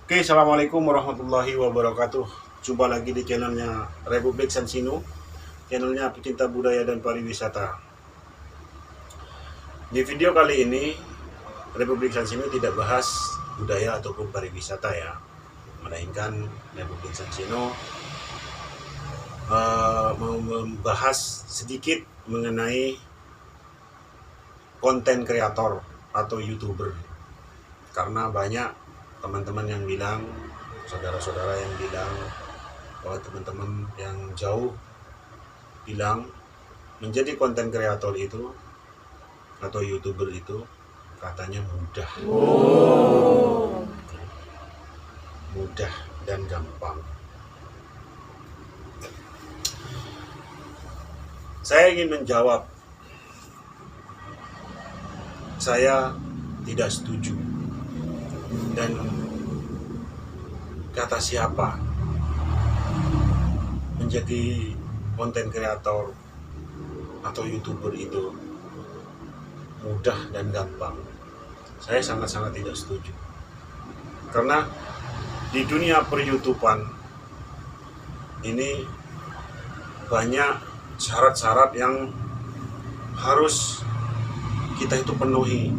Oke, assalamualaikum warahmatullahi wabarakatuh. Jumpa lagi di channelnya Republik Sansino, channelnya pecinta budaya dan pariwisata. Di video kali ini, Republik Sansino tidak bahas budaya ataupun pariwisata ya, melainkan Republik Sansino mau membahas sedikit mengenai konten kreator atau YouTuber. Karena banyak teman-teman yang bilang, saudara-saudara yang bilang, bahwa teman-teman yang jauh bilang menjadi konten kreator itu atau YouTuber itu katanya mudah. Mudah dan gampang. Saya ingin menjawab, saya tidak setuju. Dan kata siapa menjadi konten kreator atau YouTuber itu mudah dan gampang? Saya sangat-sangat tidak setuju. Karena di dunia per-YouTubean ini banyak syarat-syarat yang harus kita itu penuhi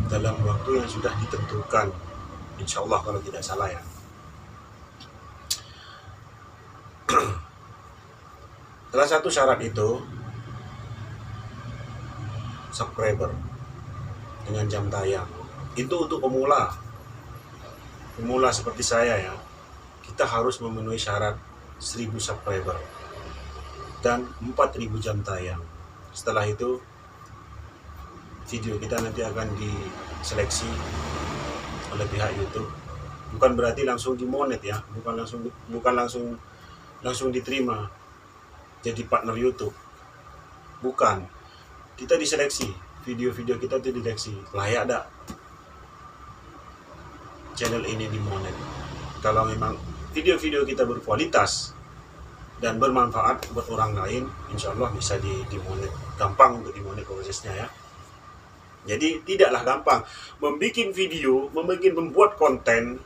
dalam waktu yang sudah ditentukan, insya Allah kalau tidak salah ya. Salah satu syarat itu subscriber dengan jam tayang. Itu untuk pemula seperti saya ya. Kita harus memenuhi syarat 1000 subscriber dan 4000 jam tayang. Setelah itu video kita nanti akan diseleksi oleh pihak YouTube. Bukan berarti langsung dimonet ya, bukan langsung diterima jadi partner YouTube. Bukan. Kita diseleksi, video-video kita itu diseleksi, layak tak channel ini dimonet. Kalau memang video-video kita berkualitas dan bermanfaat buat orang lain, insya Allah bisa dimonet. Gampang untuk dimonet prosesnya ya. Jadi tidaklah gampang membuat konten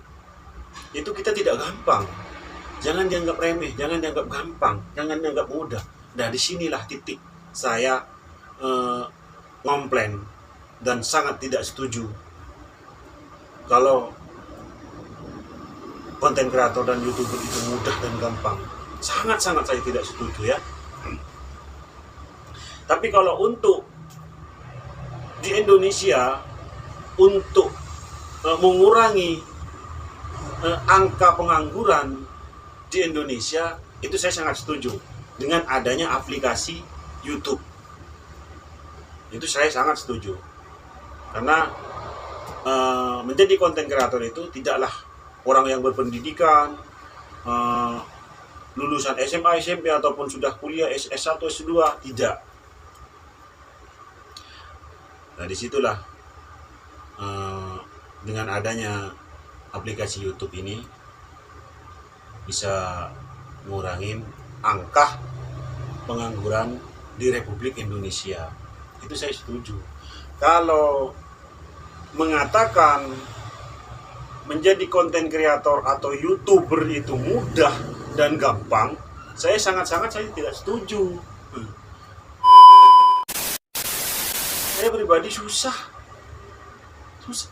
itu, kita tidak gampang. Jangan dianggap remeh, jangan dianggap gampang, jangan dianggap mudah. Nah, disinilah titik saya ngomplain dan sangat tidak setuju kalau konten kreator dan YouTuber itu mudah dan gampang. Sangat-sangat saya tidak setuju ya. Tapi kalau untuk di Indonesia, untuk mengurangi angka pengangguran di Indonesia, itu saya sangat setuju dengan adanya aplikasi YouTube. Itu saya sangat setuju. Karena menjadi konten kreator itu tidaklah orang yang berpendidikan, lulusan SMA, SMP ataupun sudah kuliah S1, S2, tidak. Nah, disitulah dengan adanya aplikasi YouTube ini bisa ngurangin angka pengangguran di Republik Indonesia. Itu saya setuju. Kalau mengatakan menjadi konten kreator atau YouTuber itu mudah dan gampang, saya sangat-sangat tidak setuju. Saya pribadi susah.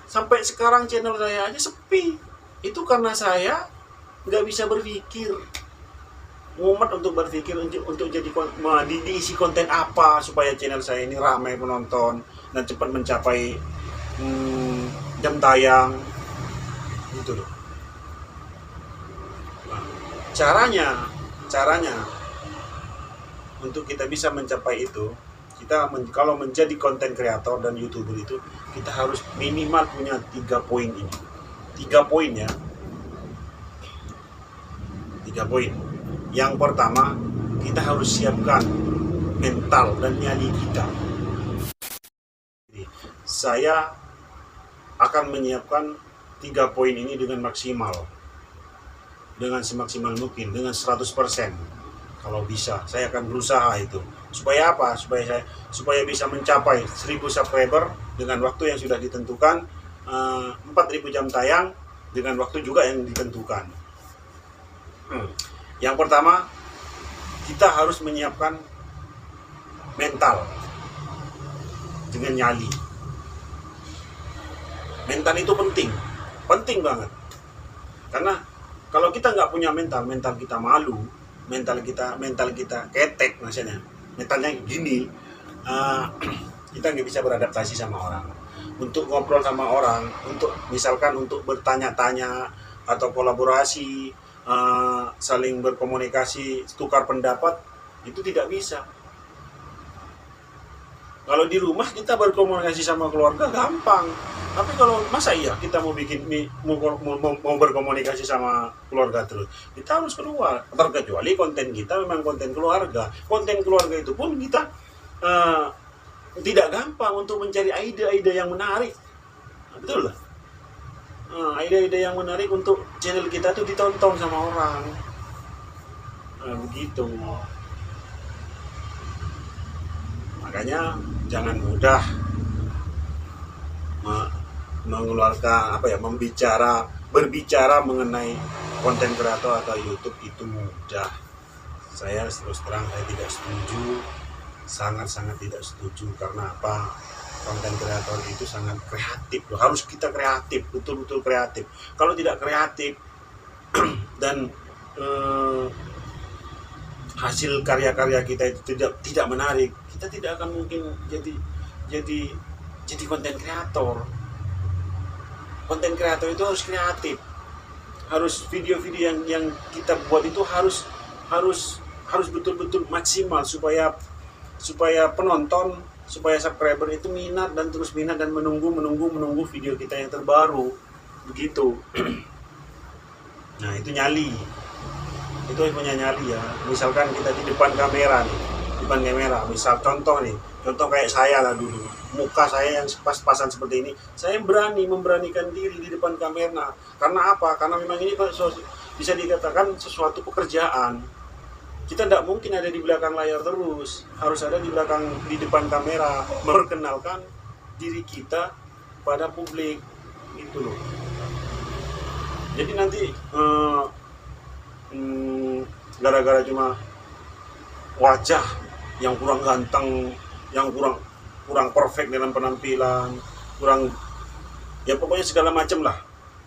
Sampai sekarang channel saya aja sepi. Itu karena saya nggak bisa berpikir, mumet untuk berpikir untuk jadi diisi konten apa supaya channel saya ini ramai penonton dan cepat mencapai jam tayang gitu loh. Nah, caranya untuk kita bisa mencapai itu, kita kalau menjadi konten kreator dan YouTuber itu, kita harus minimal punya 3 poin ini. 3 poin ya. 3 poin. Yang pertama, kita harus siapkan mental dan nyali kita. Saya akan menyiapkan 3 poin ini dengan maksimal. Dengan semaksimal mungkin, dengan 100%. Kalau bisa, saya akan berusaha itu. Supaya apa? Supaya bisa mencapai 1000 subscriber dengan waktu yang sudah ditentukan, 4000 jam tayang dengan waktu juga yang ditentukan. Yang pertama, kita harus menyiapkan mental dengan nyali. Mental itu penting banget. Karena kalau kita nggak punya mental kita malu, mental kita ketek maksudnya, mentalnya gini, kita nggak bisa beradaptasi sama orang. Untuk ngobrol sama orang, untuk misalkan untuk bertanya-tanya atau kolaborasi, saling berkomunikasi, tukar pendapat, itu tidak bisa. Kalau di rumah kita berkomunikasi sama keluarga gampang, tapi kalau masa iya kita mau berkomunikasi sama keluarga terus, kita harus keluar. Terkecuali konten kita memang konten keluarga. Konten keluarga itu pun kita tidak gampang untuk mencari ide-ide yang menarik. Betul lah. Ide-ide yang menarik untuk channel kita tuh ditonton sama orang. Begitu. Makanya jangan mudah mengeluarkan berbicara mengenai konten kreator atau YouTube itu mudah. Saya terus terang saya tidak setuju, sangat tidak setuju. Karena apa? Konten kreator itu sangat kreatif loh. Harus kita kreatif, betul-betul kreatif. Kalau tidak kreatif dan hasil karya-karya kita itu tidak menarik, kita tidak akan mungkin jadi konten kreator. Konten kreator itu harus kreatif, harus video-video yang kita buat itu harus betul-betul maksimal supaya penonton, supaya subscriber itu minat dan menunggu video kita yang terbaru, begitu. Nah itu nyali. Itu punya nyali ya. Misalkan kita di depan kamera, misal contoh kayak saya lah dulu, muka saya yang pas-pasan seperti ini, saya memberanikan diri di depan kamera. Karena apa? Karena memang ini bisa dikatakan sesuatu pekerjaan. Kita tidak mungkin ada di belakang layar terus, harus ada di depan kamera, memperkenalkan diri kita pada publik, gitu loh. Jadi nanti gara-gara cuma wajah yang kurang ganteng, yang kurang perfect dalam penampilan, pokoknya segala macam lah,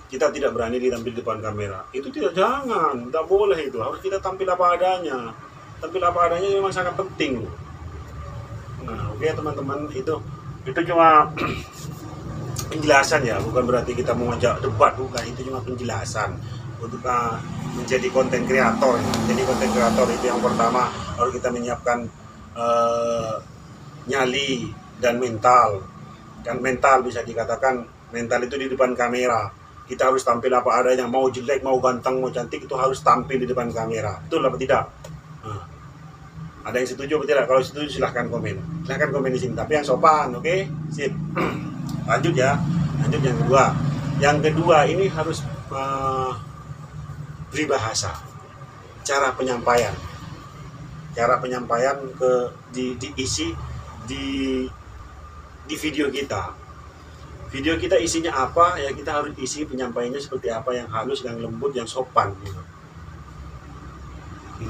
kita tidak berani ditampil di depan kamera. Itu tidak boleh. Itu harus kita tampil apa adanya. Memang sangat penting. Nah oke teman-teman, itu cuma penjelasan ya, bukan berarti kita mau ngajak debat, bukan. Itu cuma penjelasan untuk menjadi konten kreator. Jadi konten kreator itu yang pertama harus kita menyiapkan nyali dan mental. Kan mental bisa dikatakan, mental itu di depan kamera. Kita harus tampil apa adanya, mau jelek, mau ganteng, mau cantik, itu harus tampil di depan kamera. Betul apa tidak? Nah, ada yang setuju atau tidak? Kalau setuju silahkan komen di sini, tapi yang sopan, oke? Sip. Lanjut yang kedua ini harus peribahasa, cara penyampaian diisi di video kita. Video kita isinya apa ya, kita harus isi penyampaiannya seperti apa, yang halus, yang lembut, yang sopan gitu.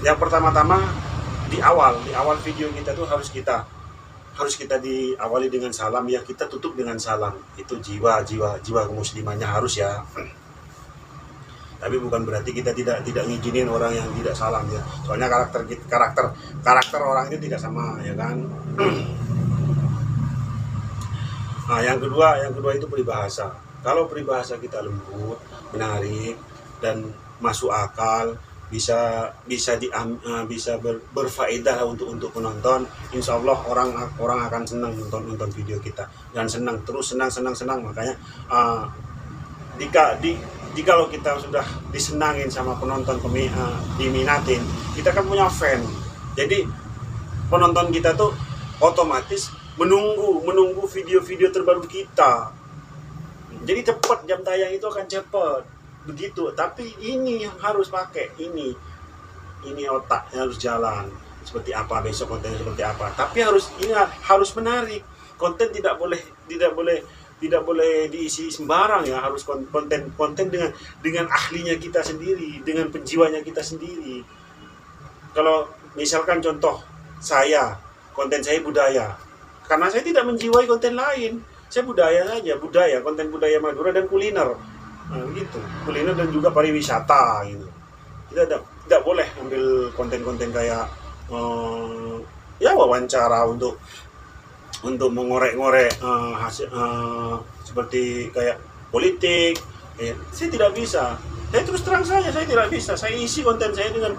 Yang pertama-tama di awal video kita tuh harus kita diawali dengan salam ya, kita tutup dengan salam. Itu jiwa kemuslimannya harus ya. Tapi bukan berarti kita tidak ngizinin orang yang tidak salam ya. Soalnya karakter orang itu tidak sama ya kan. Nah, yang kedua itu peribahasa. Kalau peribahasa kita lembut, menarik dan masuk akal, bisa berfaedah untuk penonton, insya Allah orang akan senang nonton video kita dan senang. Makanya kalau kita sudah disenangin sama penonton, diminatin, kita kan punya fan. Jadi penonton kita tuh otomatis menunggu video-video terbaru kita. Jadi cepat, jam tayang itu akan cepat begitu. Tapi ini yang harus pakai, ini otak yang harus jalan. Seperti apa besok kontennya, seperti apa. Tapi harus menarik. Konten tidak boleh tidak boleh diisi sembarang ya, harus konten dengan ahlinya kita sendiri, dengan penjiwanya kita sendiri. Kalau misalkan contoh saya, konten saya budaya, karena saya tidak menjiwai konten lain, saya budaya saja, konten budaya Madura dan kuliner, nah, gitu, kuliner dan juga pariwisata gitu. Kita tidak boleh ambil konten-konten kayak ya wawancara untuk mengorek-ngorek hasil seperti kayak politik. Saya tidak bisa. Saya terus terang saja, saya tidak bisa. Saya isi konten saya dengan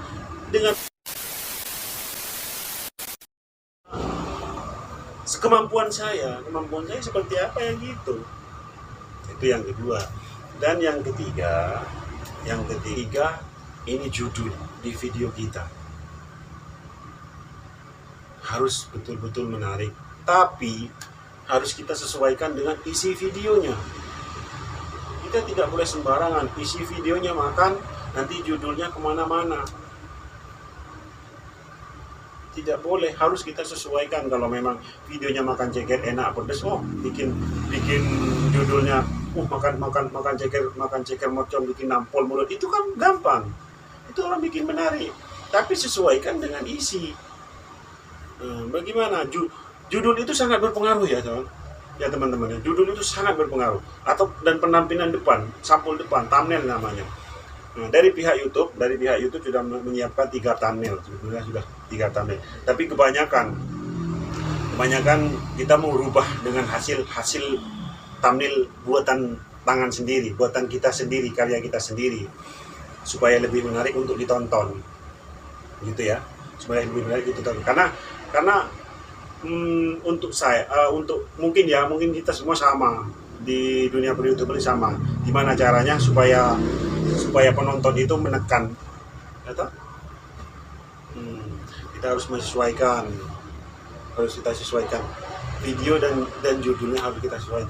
kemampuan saya seperti apa ya gitu. Itu yang kedua. Dan yang ketiga ini judul di video kita harus betul-betul menarik, tapi harus kita sesuaikan dengan isi videonya. Kita tidak boleh sembarangan isi videonya makan, nanti judulnya kemana-mana. Tidak boleh, harus kita sesuaikan. Kalau memang videonya makan ceker enak pedes, bikin judulnya makan ceker mocong bikin nampol mulut, itu kan gampang, itu orang bikin menarik, tapi sesuaikan dengan isi. Bagaimana judul itu sangat berpengaruh ya teman-teman, judul itu sangat berpengaruh, dan penampilan depan, sampul depan, thumbnail namanya. Nah, dari pihak YouTube sudah menyiapkan 3 thumbnail, sebetulnya sudah 3 thumbnail. Tapi kebanyakan kita mau rubah dengan hasil thumbnail buatan tangan sendiri, buatan kita sendiri, karya kita sendiri, supaya lebih menarik untuk ditonton, gitu ya, supaya lebih menarik ditonton. Karena untuk saya, mungkin kita semua sama di dunia per-YouTuber sama. Gimana caranya supaya penonton itu menekan, atau kita harus menyesuaikan, video dan judulnya harus kita sesuaikan.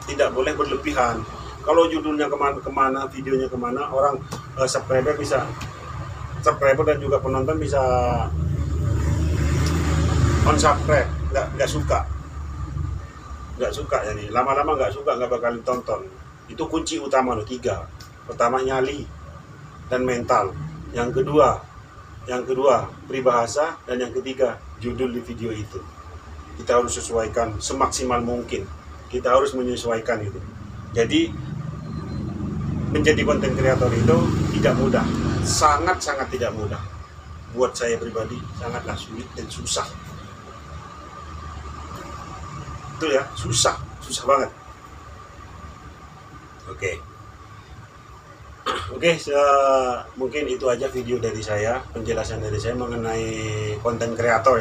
Tidak boleh berlebihan. Kalau judulnya kemana, videonya kemana, orang subscriber dan juga penonton bisa unsubscribe, nggak suka, jadi lama-lama nggak bakal ditonton. Itu kunci utama 3. Pertama nyali dan mental, yang kedua peribahasa, dan yang ketiga judul di video itu. Kita harus sesuaikan semaksimal mungkin, kita harus menyesuaikan itu. Jadi menjadi konten kreator itu tidak mudah, sangat tidak mudah. Buat saya pribadi sangatlah sulit dan susah. Itu ya, susah banget. Oke, mungkin itu aja video dari saya, penjelasan dari saya mengenai konten kreator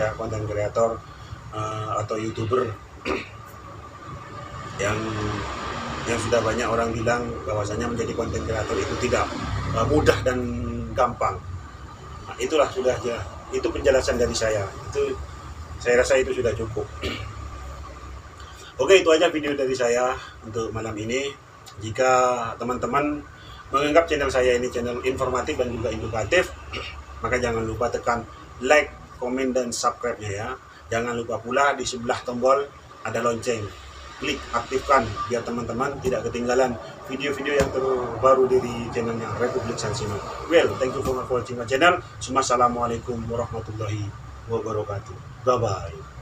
atau YouTuber yang sudah banyak orang bilang bahwasanya menjadi konten kreator itu tidak mudah dan gampang. Nah, itulah sudah ya, itu penjelasan dari saya. Itu saya rasa itu sudah cukup. Oke, itu aja video dari saya untuk malam ini. Jika teman-teman menganggap channel saya ini channel informatif dan juga edukatif, maka jangan lupa tekan like, komen, dan subscribe-nya ya. Jangan lupa pula di sebelah tombol ada lonceng. Klik, aktifkan biar teman-teman tidak ketinggalan video-video yang terbaru dari channelnya Republik Sansino. Well, thank you for watching my channel. Assalamualaikum warahmatullahi wabarakatuh. Bye-bye.